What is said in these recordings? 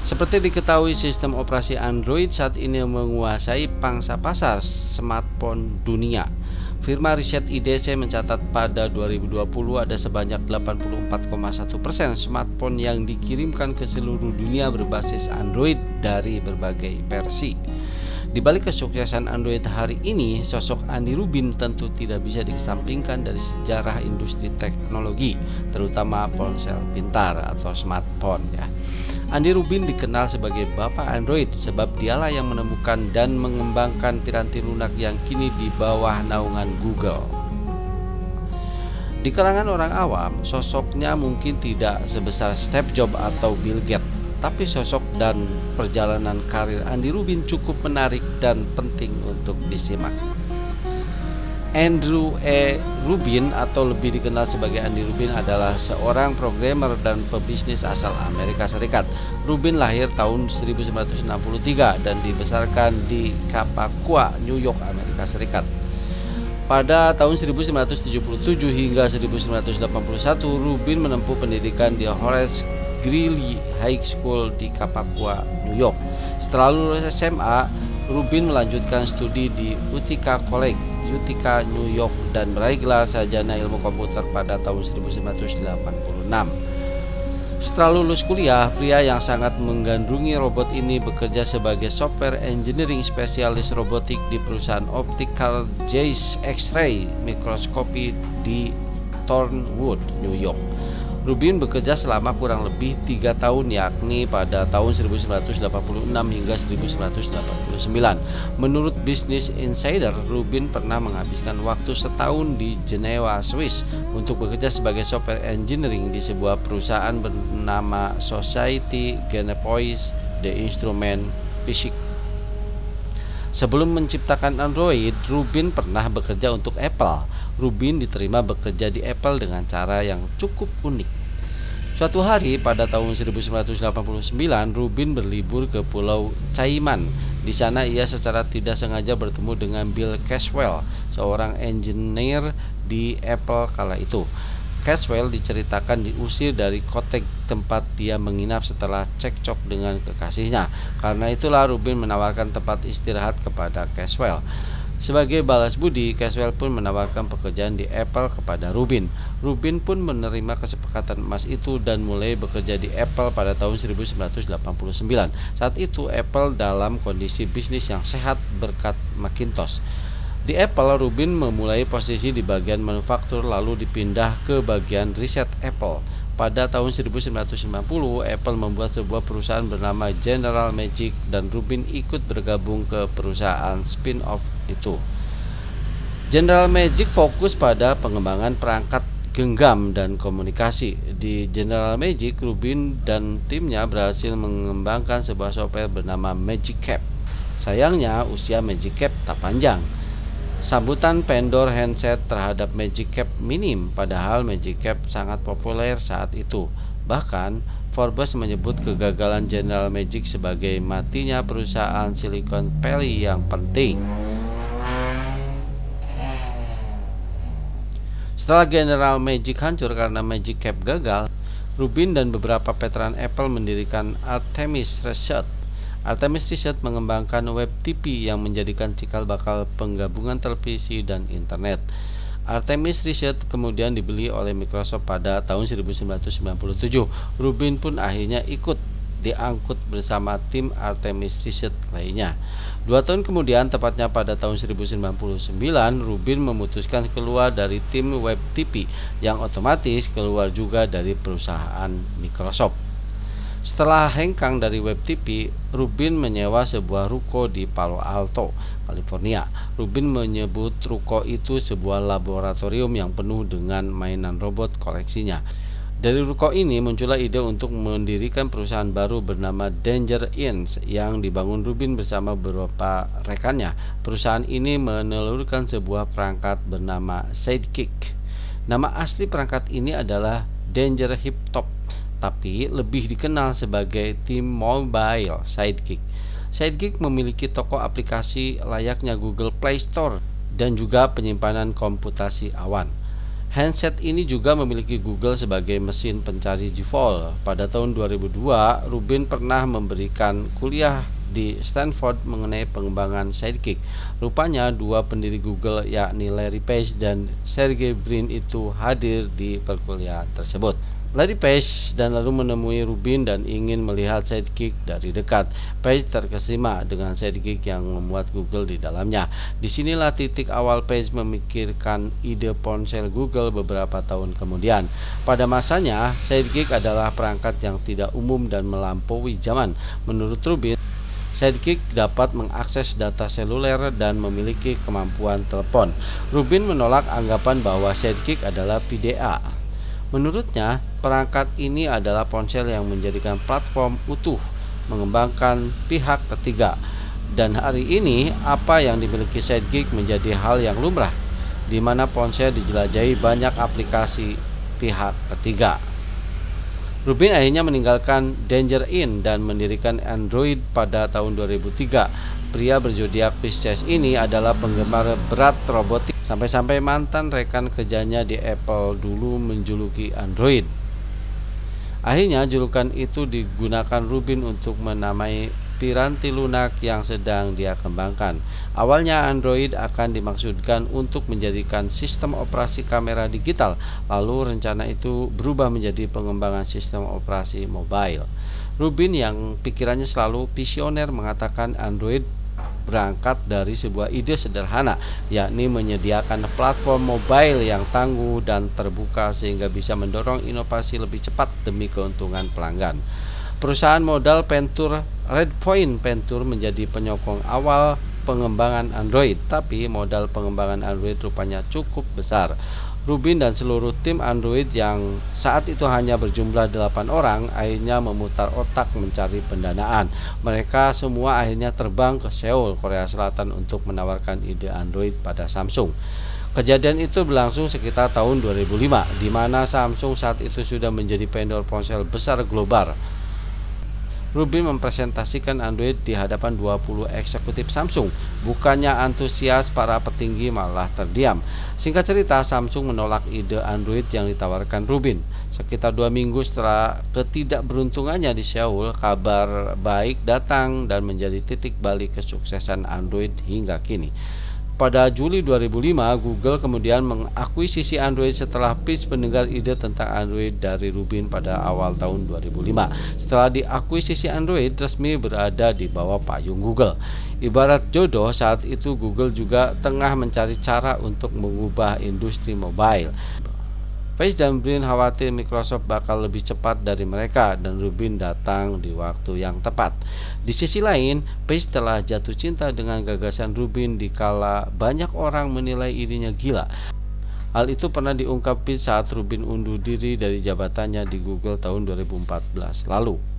Seperti diketahui, sistem operasi Android saat ini menguasai pangsa pasar smartphone dunia. Firma riset IDC mencatat pada 2020 ada sebanyak 84,1% smartphone yang dikirimkan ke seluruh dunia berbasis Android dari berbagai versi. Di balik kesuksesan Android hari ini, sosok Andy Rubin tentu tidak bisa dikesampingkan dari sejarah industri teknologi, terutama ponsel pintar atau smartphone ya. Andy Rubin dikenal sebagai bapak Android sebab dialah yang menemukan dan mengembangkan piranti lunak yang kini di bawah naungan Google. Di kalangan orang awam, sosoknya mungkin tidak sebesar Steve Jobs atau Bill Gates, tapi sosok dan perjalanan karir Andy Rubin cukup menarik dan penting untuk disimak. Andrew E. Rubin atau lebih dikenal sebagai Andy Rubin adalah seorang programmer dan pebisnis asal Amerika Serikat. Rubin lahir tahun 1963 dan dibesarkan di Kapakua, New York, Amerika Serikat. Pada tahun 1977 hingga 1981, Rubin menempuh pendidikan di Horace Greeley High School di Kapakua, New York. Setelah lulus SMA, Rubin melanjutkan studi di Utica College, Utica, New York dan meraih gelar sarjana ilmu komputer pada tahun 1986. Setelah lulus kuliah, pria yang sangat menggandrungi robot ini bekerja sebagai software engineering spesialis robotik di perusahaan Optical Zeiss X-ray Microscopy di Thornwood, New York. Rubin bekerja selama kurang lebih 3 tahun, yakni pada tahun 1986 hingga 1989. Menurut Business Insider, Rubin pernah menghabiskan waktu setahun di Jenewa, Swiss untuk bekerja sebagai software engineering di sebuah perusahaan bernama Société Genepoise d'Instruments Physiques. Sebelum menciptakan Android, Rubin pernah bekerja untuk Apple. Rubin diterima bekerja di Apple dengan cara yang cukup unik. Suatu hari pada tahun 1989, Rubin berlibur ke Pulau Cayman. Di sana ia secara tidak sengaja bertemu dengan Bill Caswell, seorang engineer di Apple kala itu. Caswell diceritakan diusir dari kotek tempat dia menginap setelah cekcok dengan kekasihnya. Karena itulah Rubin menawarkan tempat istirahat kepada Caswell. Sebagai balas budi, Caswell pun menawarkan pekerjaan di Apple kepada Rubin. Rubin pun menerima kesepakatan emas itu dan mulai bekerja di Apple pada tahun 1989. Saat itu Apple dalam kondisi bisnis yang sehat berkat Macintosh. Di Apple, Rubin memulai posisi di bagian manufaktur lalu dipindah ke bagian riset Apple. Pada tahun 1990, Apple membuat sebuah perusahaan bernama General Magic dan Rubin ikut bergabung ke perusahaan spin-off itu. General Magic fokus pada pengembangan perangkat genggam dan komunikasi. Di General Magic, Rubin dan timnya berhasil mengembangkan sebuah software bernama Magic Cap. Sayangnya, usia Magic Cap tak panjang. Sambutan vendor handset terhadap Magic Cap minim, padahal Magic Cap sangat populer saat itu. Bahkan, Forbes menyebut kegagalan General Magic sebagai matinya perusahaan Silicon Valley yang penting. Setelah General Magic hancur karena Magic Cap gagal, Rubin dan beberapa veteran Apple mendirikan Artemis Research. Artemis Research mengembangkan web TV yang menjadikan cikal bakal penggabungan televisi dan internet. Artemis Research kemudian dibeli oleh Microsoft pada tahun 1997. Rubin pun akhirnya diangkut bersama tim Artemis Research lainnya. 2 tahun kemudian, tepatnya pada tahun 1999, Rubin memutuskan keluar dari tim web TV, yang otomatis keluar juga dari perusahaan Microsoft. Setelah hengkang dari web TV, Rubin menyewa sebuah ruko di Palo Alto, California. Rubin menyebut ruko itu sebuah laboratorium yang penuh dengan mainan robot koleksinya. Dari ruko ini muncullah ide untuk mendirikan perusahaan baru bernama Danger Inc. yang dibangun Rubin bersama beberapa rekannya. Perusahaan ini menelurkan sebuah perangkat bernama Sidekick. Nama asli perangkat ini adalah Danger Hip Top, tapi lebih dikenal sebagai T-Mobile Sidekick. Sidekick memiliki toko aplikasi layaknya Google Play Store dan juga penyimpanan komputasi awan. Handset ini juga memiliki Google sebagai mesin pencari default. Pada tahun 2002, Rubin pernah memberikan kuliah di Stanford mengenai pengembangan Sidekick. Rupanya dua pendiri Google yakni Larry Page dan Sergey Brin itu hadir di perkuliahan tersebut. Larry Page dan lalu menemui Rubin dan ingin melihat Sidekick dari dekat. Page terkesima dengan Sidekick yang memuat Google di dalamnya. Disinilah titik awal Page memikirkan ide ponsel Google beberapa tahun kemudian. Pada masanya, Sidekick adalah perangkat yang tidak umum dan melampaui zaman. Menurut Rubin, Sidekick dapat mengakses data seluler dan memiliki kemampuan telepon. Rubin menolak anggapan bahwa Sidekick adalah PDA. Menurutnya, perangkat ini adalah ponsel yang menjadikan platform utuh, mengembangkan pihak ketiga. Dan hari ini, apa yang dimiliki Sidekick menjadi hal yang lumrah, di mana ponsel dijelajahi banyak aplikasi pihak ketiga. Rubin akhirnya meninggalkan Danger Inn dan mendirikan Android pada tahun 2003. Pria berzodiak Pisces ini adalah penggemar berat robotik, sampai-sampai mantan rekan kerjanya di Apple dulu menjuluki Android. Akhirnya julukan itu digunakan Rubin untuk menamai piranti lunak yang sedang dia kembangkan. Awalnya Android akan dimaksudkan untuk menjadikan sistem operasi kamera digital, lalu rencana itu berubah menjadi pengembangan sistem operasi mobile. Rubin yang pikirannya selalu visioner mengatakan Android berangkat dari sebuah ide sederhana, yakni menyediakan platform mobile yang tangguh dan terbuka sehingga bisa mendorong inovasi lebih cepat demi keuntungan pelanggan. Perusahaan modal Venture Redpoint Venture menjadi penyokong awal pengembangan Android, tapi modal pengembangan Android rupanya cukup besar. Rubin dan seluruh tim Android yang saat itu hanya berjumlah 8 orang akhirnya memutar otak mencari pendanaan. Mereka semua akhirnya terbang ke Seoul, Korea Selatan untuk menawarkan ide Android pada Samsung. Kejadian itu berlangsung sekitar tahun 2005, di mana Samsung saat itu sudah menjadi vendor ponsel besar global. Rubin mempresentasikan Android di hadapan 20 eksekutif Samsung. Bukannya antusias, para petinggi malah terdiam. Singkat cerita, Samsung menolak ide Android yang ditawarkan Rubin. Sekitar 2 minggu setelah ketidakberuntungannya di Seoul, kabar baik datang dan menjadi titik balik kesuksesan Android hingga kini. Pada Juli 2005, Google kemudian mengakuisisi Android setelah Page mendengar ide tentang Android dari Rubin pada awal tahun 2005. Setelah diakuisisi, Android resmi berada di bawah payung Google. Ibarat jodoh, saat itu Google juga tengah mencari cara untuk mengubah industri mobile. Page dan Brin khawatir Microsoft bakal lebih cepat dari mereka, dan Rubin datang di waktu yang tepat. Di sisi lain, Page telah jatuh cinta dengan gagasan Rubin dikala banyak orang menilai idenya gila. Hal itu pernah diungkap Page saat Rubin undur diri dari jabatannya di Google tahun 2014 lalu.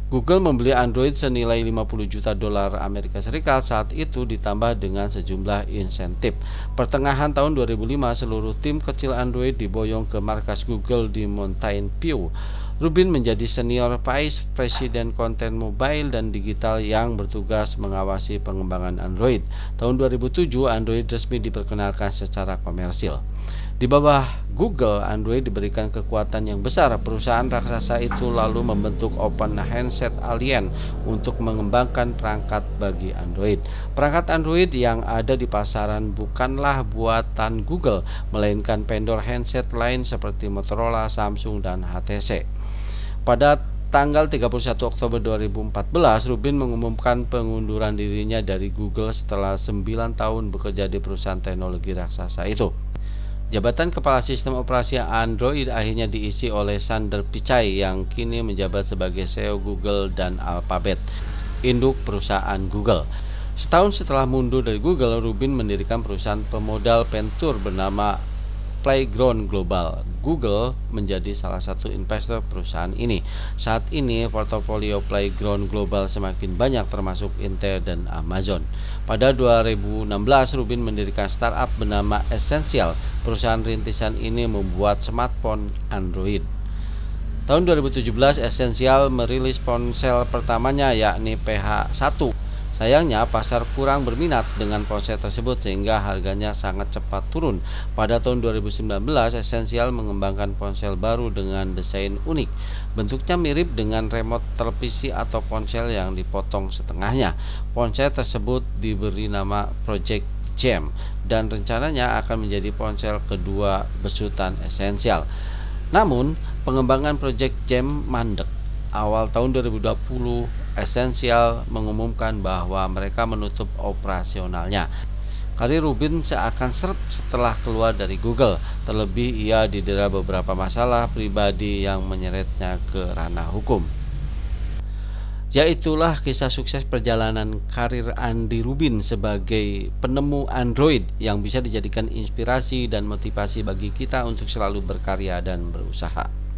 Google membeli Android senilai 50 juta dolar Amerika Serikat saat itu, ditambah dengan sejumlah insentif. Pertengahan tahun 2005, seluruh tim kecil Android diboyong ke markas Google di Mountain View. Rubin menjadi senior vice president konten mobile dan digital yang bertugas mengawasi pengembangan Android. Tahun 2007, Android resmi diperkenalkan secara komersil. Di bawah Google, Android diberikan kekuatan yang besar. Perusahaan raksasa itu lalu membentuk Open Handset Alliance untuk mengembangkan perangkat bagi Android. Perangkat Android yang ada di pasaran bukanlah buatan Google, melainkan vendor handset lain seperti Motorola, Samsung, dan HTC. Pada tanggal 31 Oktober 2014, Rubin mengumumkan pengunduran dirinya dari Google setelah 9 tahun bekerja di perusahaan teknologi raksasa itu. Jabatan Kepala Sistem Operasi Android akhirnya diisi oleh Sundar Pichai yang kini menjabat sebagai CEO Google dan Alphabet, induk perusahaan Google. Setahun setelah mundur dari Google, Rubin mendirikan perusahaan pemodal venture bernama Playground Global. Google menjadi salah satu investor perusahaan ini. Saat ini portofolio Playground Global semakin banyak, termasuk Intel dan Amazon. Pada 2016, Rubin mendirikan startup bernama Essential. Perusahaan rintisan ini membuat smartphone Android. Tahun 2017, Essential merilis ponsel pertamanya yakni PH1. Sayangnya, pasar kurang berminat dengan ponsel tersebut sehingga harganya sangat cepat turun. Pada tahun 2019, Essential mengembangkan ponsel baru dengan desain unik. Bentuknya mirip dengan remote televisi atau ponsel yang dipotong setengahnya. Ponsel tersebut diberi nama Project Gem dan rencananya akan menjadi ponsel kedua besutan Essential. Namun, pengembangan Project Gem mandek. Awal tahun 2020, Essential mengumumkan bahwa mereka menutup operasionalnya. Karir Rubin seakan seret setelah keluar dari Google. Terlebih ia didera beberapa masalah pribadi yang menyeretnya ke ranah hukum. Yaitulah kisah sukses perjalanan karir Andy Rubin sebagai penemu Android yang bisa dijadikan inspirasi dan motivasi bagi kita untuk selalu berkarya dan berusaha.